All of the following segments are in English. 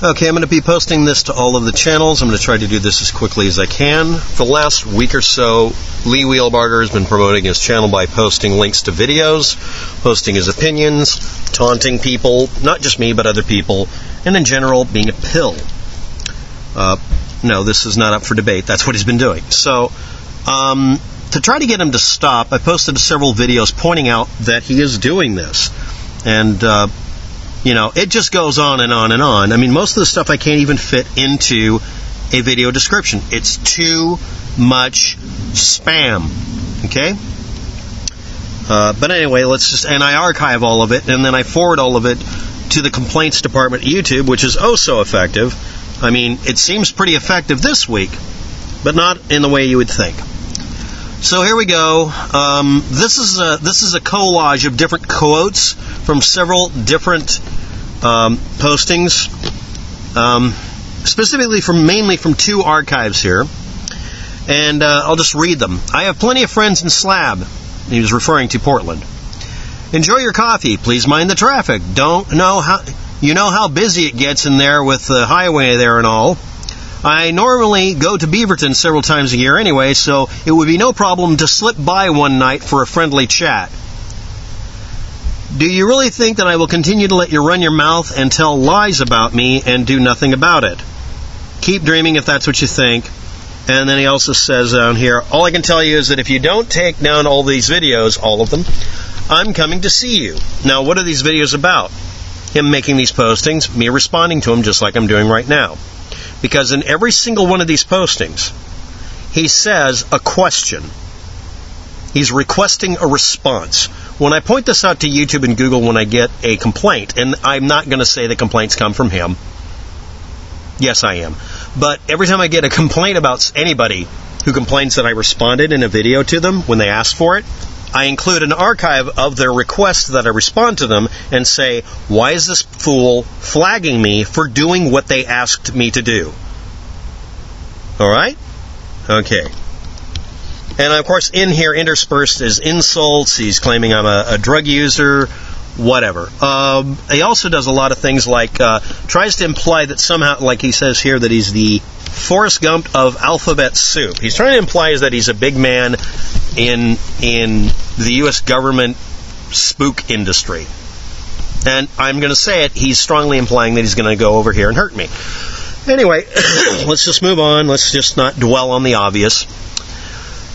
Okay, I'm going to be posting this to all of the channels. I'm going to try to do this as quickly as I can. For the last week or so, Lee Wheelbarger has been promoting his channel by posting links to videos, posting his opinions, taunting people, not just me, but other people, and in general, being a pill. No, this is not up for debate. That's what he's been doing. So, to try to get him to stop, I posted several videos pointing out that he is doing this. And, it just goes on and on and on. I mean, most of the stuff I can't even fit into a video description. It's too much spam. Okay? But anyway, and I archive all of it, and then I forward all of it to the complaints department at YouTube, which is oh so effective. I mean, it seems pretty effective this week, but not in the way you would think. So here we go. This is a collage of different quotes from several different postings, specifically mainly from two archives here, and I'll just read them. I have plenty of friends in Slab. He was referring to Portland. Enjoy your coffee. Please mind the traffic. You know how busy it gets in there with the highway there and all. I normally go to Beaverton several times a year anyway, so it would be no problem to slip by one night for a friendly chat. Do you really think that I will continue to let you run your mouth and tell lies about me and do nothing about it? Keep dreaming if that's what you think. And then he also says down here, all I can tell you is that if you don't take down all these videos, all of them, I'm coming to see you. Now, what are these videos about? Him making these postings, me responding to them just like I'm doing right now. Because in every single one of these postings, he says a question. He's requesting a response. When I point this out to YouTube and Google when I get a complaint, and I'm not going to say the complaints come from him. Yes, I am. But every time I get a complaint about anybody who complains that I responded in a video to them when they ask for it, I include an archive of their request that I respond to them and say, why is this fool flagging me for doing what they asked me to do? Alright? Okay. And of course, in here interspersed is insults. He's claiming I'm a drug user, whatever. He also does a lot of things like tries to imply that somehow, like he says here, that he's the Forrest Gump of alphabet soup. He's trying to imply that he's a big man in the U.S. government spook industry. And I'm going to say it, he's strongly implying that he's going to go over here and hurt me. Anyway, let's just move on. Let's just not dwell on the obvious.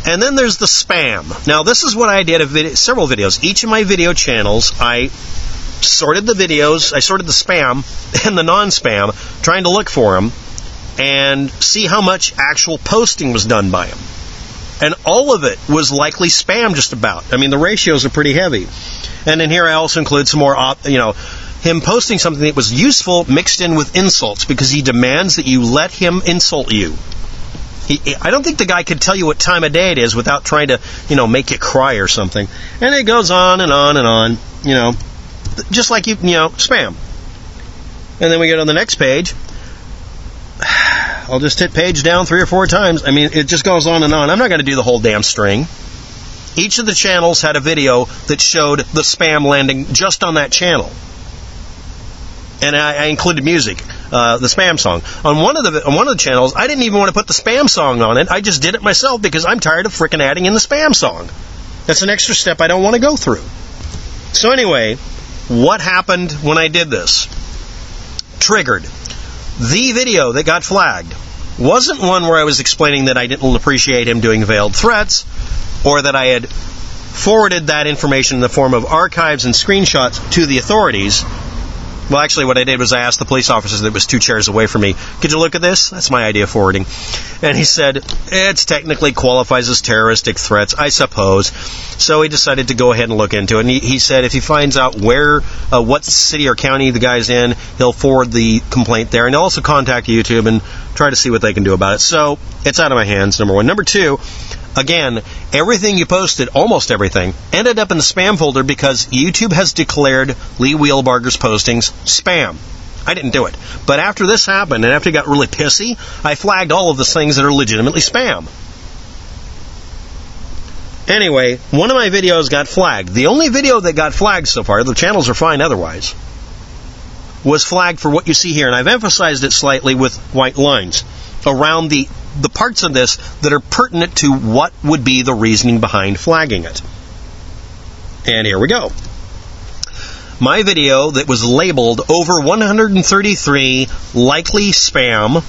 And then there's the spam. Now, this is what I did several videos. Each of my video channels, I sorted the videos, I sorted the spam and the non-spam, trying to look for them and see how much actual posting was done by him. And all of it was likely spam just about. I mean, the ratios are pretty heavy. And in here I also include some more, him posting something that was useful mixed in with insults because he demands that you let him insult you. I don't think the guy could tell you what time of day it is without trying to, make you cry or something. And it goes on and on and on, just like spam. And then we go to the next page. I'll just hit page down 3 or 4 times. I mean, it just goes on and on. I'm not going to do the whole damn string. Each of the channels had a video that showed the spam landing just on that channel. And I included music, the spam song. On one of the channels, I didn't even want to put the spam song on it. I just did it myself because I'm tired of frickin' adding in the spam song. That's an extra step I don't want to go through. So anyway, what happened when I did this? Triggered. The video that got flagged wasn't one where I was explaining that I didn't appreciate him doing veiled threats, or that I had forwarded that information in the form of archives and screenshots to the authorities. Well, actually, what I did was I asked the police officer that was 2 chairs away from me, could you look at this? That's my idea of forwarding. And he said, it technically qualifies as terroristic threats, I suppose. So he decided to go ahead and look into it. And he said if he finds out what city or county the guy's in, he'll forward the complaint there. And he'll also contact YouTube and try to see what they can do about it. So it's out of my hands, number one. Number two, again, everything you posted, almost everything, ended up in the spam folder because YouTube has declared Lee Wheelbarger's postings spam. I didn't do it. But after this happened, and after he got really pissy, I flagged all of the things that are legitimately spam. Anyway, one of my videos got flagged. The only video that got flagged so far, the channels are fine otherwise, was flagged for what you see here, and I've emphasized it slightly with white lines around the parts of this that are pertinent to what would be the reasoning behind flagging it. And here we go. My video that was labeled over 133 likely spam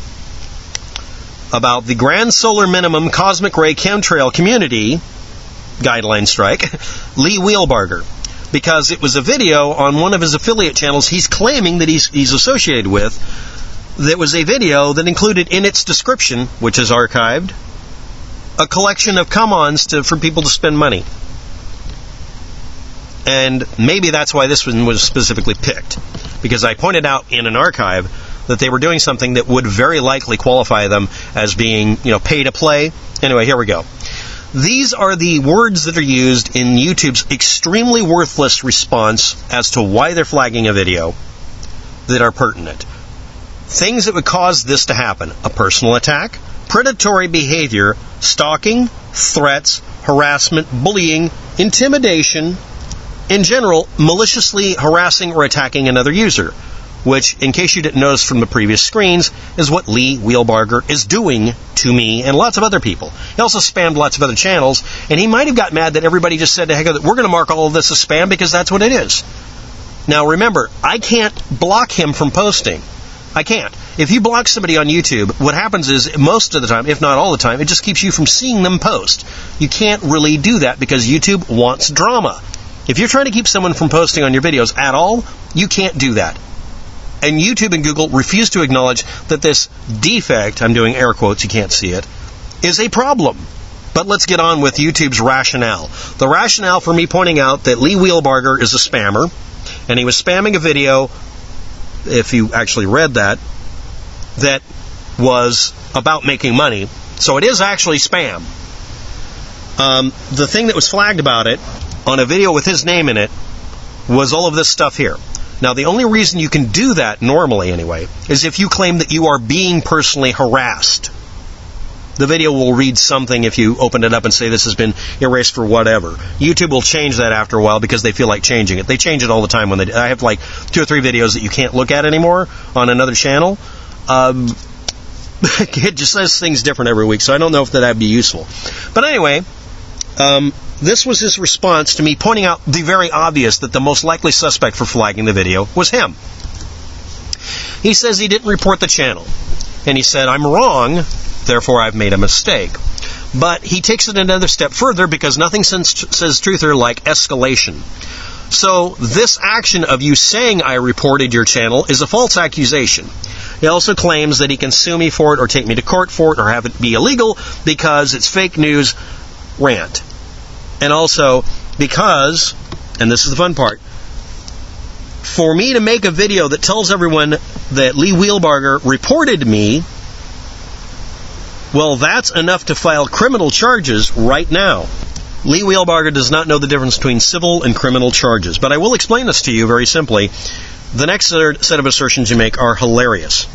about the Grand Solar Minimum Cosmic Ray Chemtrail Community guideline strike, Lee Wheelbarger, because it was a video on one of his affiliate channels he's claiming that he's associated with, that was a video that included in its description, which is archived, a collection of come-ons for people to spend money. And maybe that's why this one was specifically picked, because I pointed out in an archive that they were doing something that would very likely qualify them as being, pay to play. Anyway, here we go. These are the words that are used in YouTube's extremely worthless response as to why they're flagging a video that are pertinent. Things that would cause this to happen: a personal attack, predatory behavior, stalking, threats, harassment, bullying, intimidation, in general, maliciously harassing or attacking another user, which, in case you didn't notice from the previous screens, is what Lee Wheelbarger is doing to me and lots of other people. He also spammed lots of other channels, and he might have got mad that everybody just said, heck, we're going to mark all of this as spam because that's what it is. Now remember, I can't block him from posting. I can't. If you block somebody on YouTube, what happens is, most of the time, if not all the time, it just keeps you from seeing them post. You can't really do that because YouTube wants drama. If you're trying to keep someone from posting on your videos at all, you can't do that. And YouTube and Google refuse to acknowledge that this defect, I'm doing air quotes, you can't see it, is a problem. But let's get on with YouTube's rationale. The rationale for me pointing out that Lee Wheelbarger is a spammer, and he was spamming a video, if you actually read that was about making money. So it is actually spam. The thing that was flagged about it, on a video with his name in it, was all of this stuff here. Now, the only reason you can do that, normally anyway, is if you claim that you are being personally harassed. The video will read something if you open it up and say this has been erased for whatever. YouTube will change that after a while because they feel like changing it. They change it all the time. I have like 2 or 3 videos that you can't look at anymore on another channel. It just says things different every week, so I don't know if that would be useful. But anyway, this was his response to me pointing out the very obvious that the most likely suspect for flagging the video was him. He says he didn't report the channel. And he said, I'm wrong, therefore I've made a mistake. But he takes it another step further because nothing says truther like escalation. So this action of you saying I reported your channel is a false accusation. He also claims that he can sue me for it or take me to court for it or have it be illegal because it's fake news rant. And also because, and this is the fun part, for me to make a video that tells everyone that Lee Wheelbarger reported me, well, that's enough to file criminal charges right now. Lee Wheelbarger does not know the difference between civil and criminal charges, but I will explain this to you very simply. The next set of assertions you make are hilarious.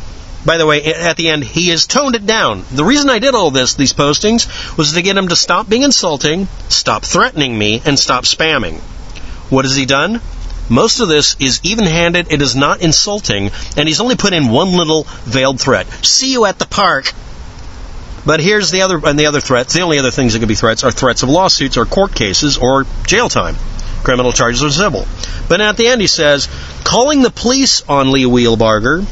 By the way, at the end, he has toned it down. The reason I did all these postings was to get him to stop being insulting, stop threatening me, and stop spamming. What has he done? Most of this is even-handed, it is not insulting, and he's only put in one little veiled threat. See you at the park. But here's the other threats. The only other things that could be threats are threats of lawsuits or court cases or jail time, criminal charges or civil. But at the end he says, calling the police on Lee Wheelbarger,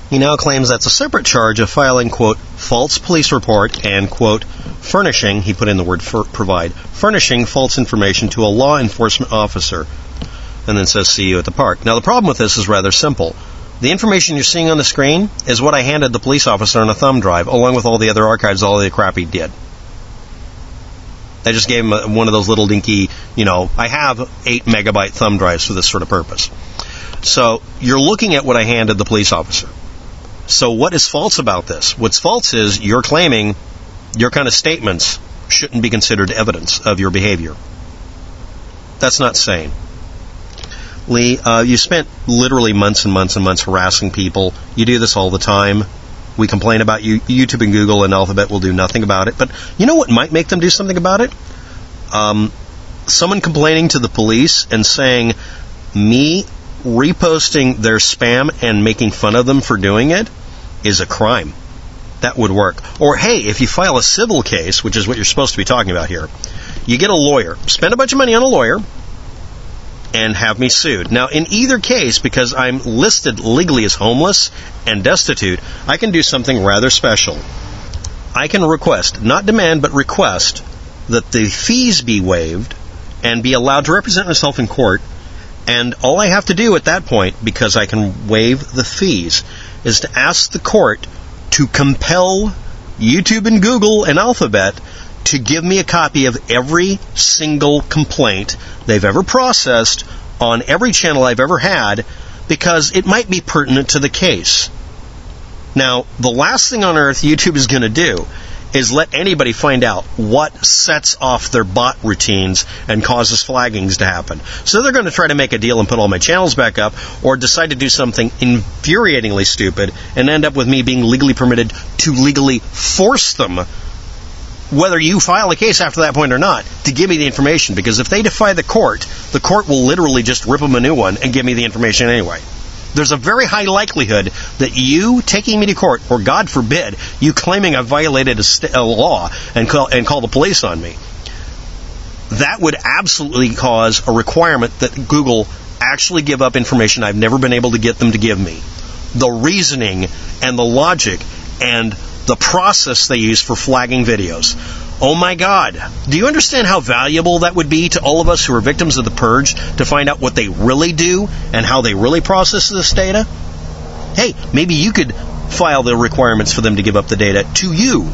he now claims that's a separate charge of filing, quote, false police report and, quote, furnishing, he put in the word provide, furnishing false information to a law enforcement officer, and then says, see you at the park. Now, the problem with this is rather simple. The information you're seeing on the screen is what I handed the police officer on a thumb drive, along with all the other archives, all the crap he did. I just gave him one of those little dinky, I have 8 megabyte thumb drives for this sort of purpose. So, you're looking at what I handed the police officer. So what is false about this? What's false is you're claiming your kind of statements shouldn't be considered evidence of your behavior. That's not sane. Lee, you spent literally months and months and months harassing people. You do this all the time. We complain about you. YouTube and Google and Alphabet will do nothing about it. But you know what might make them do something about it? Someone complaining to the police and saying, me reposting their spam and making fun of them for doing it is a crime. That would work. Or, hey, if you file a civil case, which is what you're supposed to be talking about here, you get a lawyer. Spend a bunch of money on a lawyer and have me sued. Now, in either case, because I'm listed legally as homeless and destitute, I can do something rather special. I can request, not demand, but request that the fees be waived and be allowed to represent myself in court. And all I have to do at that point, because I can waive the fees, is to ask the court to compel YouTube and Google and Alphabet to give me a copy of every single complaint they've ever processed on every channel I've ever had, because it might be pertinent to the case. Now, the last thing on earth YouTube is going to do is let anybody find out what sets off their bot routines and causes flaggings to happen. So they're going to try to make a deal and put all my channels back up, or decide to do something infuriatingly stupid and end up with me being legally permitted to legally force them, whether you file a case after that point or not, to give me the information. Because if they defy the court will literally just rip them a new one and give me the information anyway. There's a very high likelihood that you taking me to court, or God forbid, you claiming I violated a law and call the police on me, that would absolutely cause a requirement that Google actually give up information I've never been able to get them to give me. The reasoning and the logic and the process they use for flagging videos. Oh my God. Do you understand how valuable that would be to all of us who are victims of the purge to find out what they really do and how they really process this data? Hey, maybe you could file the requirements for them to give up the data to you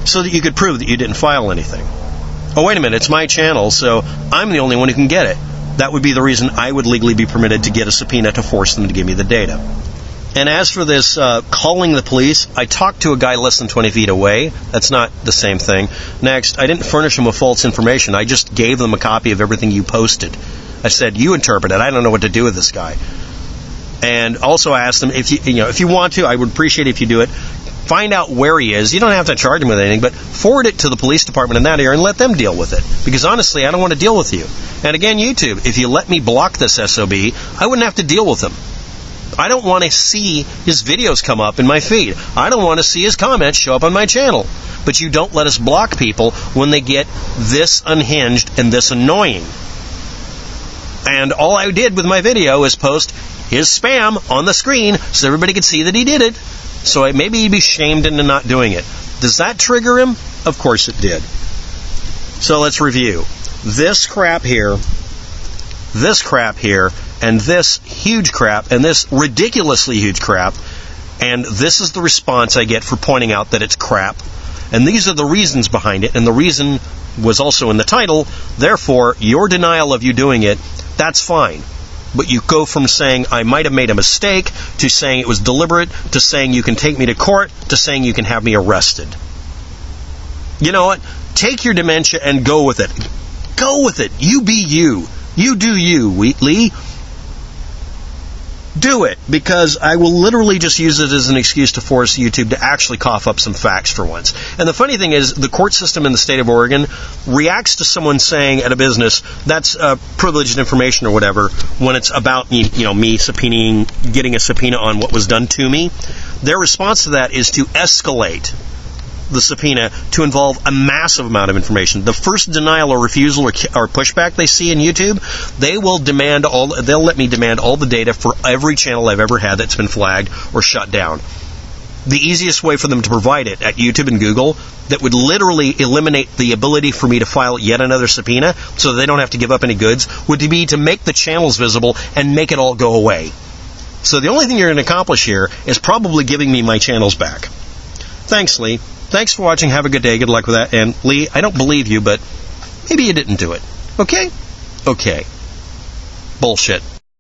so that you could prove that you didn't file anything. Oh, wait a minute, it's my channel, so I'm the only one who can get it. That would be the reason I would legally be permitted to get a subpoena to force them to give me the data. And as for this calling the police, I talked to a guy less than 20 feet away. That's not the same thing. Next, I didn't furnish them with false information. I just gave them a copy of everything you posted. I said, you interpret it. I don't know what to do with this guy. And also I asked them, if you want to, I would appreciate it if you do it. Find out where he is. You don't have to charge him with anything, but forward it to the police department in that area and let them deal with it. Because honestly, I don't want to deal with you. And again, YouTube, if you let me block this SOB, I wouldn't have to deal with him. I don't want to see his videos come up in my feed. I don't want to see his comments show up on my channel. But you don't let us block people when they get this unhinged and this annoying. And all I did with my video is post his spam on the screen so everybody could see that he did it. So maybe he'd be shamed into not doing it. Does that trigger him? Of course it did. So let's review. This crap here, and this huge crap, and this ridiculously huge crap, and this is the response I get for pointing out that it's crap. And these are the reasons behind it, and the reason was also in the title. Therefore, your denial of you doing it, that's fine. But you go from saying I might have made a mistake, to saying it was deliberate, to saying you can take me to court, to saying you can have me arrested. You know what? Take your dementia and go with it. Go with it. You be you. You do you, Wheatley. Do it, because I will literally just use it as an excuse to force YouTube to actually cough up some facts for once. And the funny thing is, the court system in the state of Oregon reacts to someone saying at a business, that's privileged information or whatever, when it's about me subpoenaing, getting a subpoena on what was done to me. Their response to that is to escalate the subpoena to involve a massive amount of information. The first denial or refusal or pushback they see in YouTube, they'll let me demand all the data for every channel I've ever had that's been flagged or shut down. The easiest way for them to provide it at YouTube and Google, that would literally eliminate the ability for me to file yet another subpoena so they don't have to give up any goods, would be to make the channels visible and make it all go away. So the only thing you're going to accomplish here is probably giving me my channels back. Thanks, Lee. Thanks for watching. Have a good day. Good luck with that. And Lee, I don't believe you, but maybe you didn't do it. Okay? Okay. Bullshit.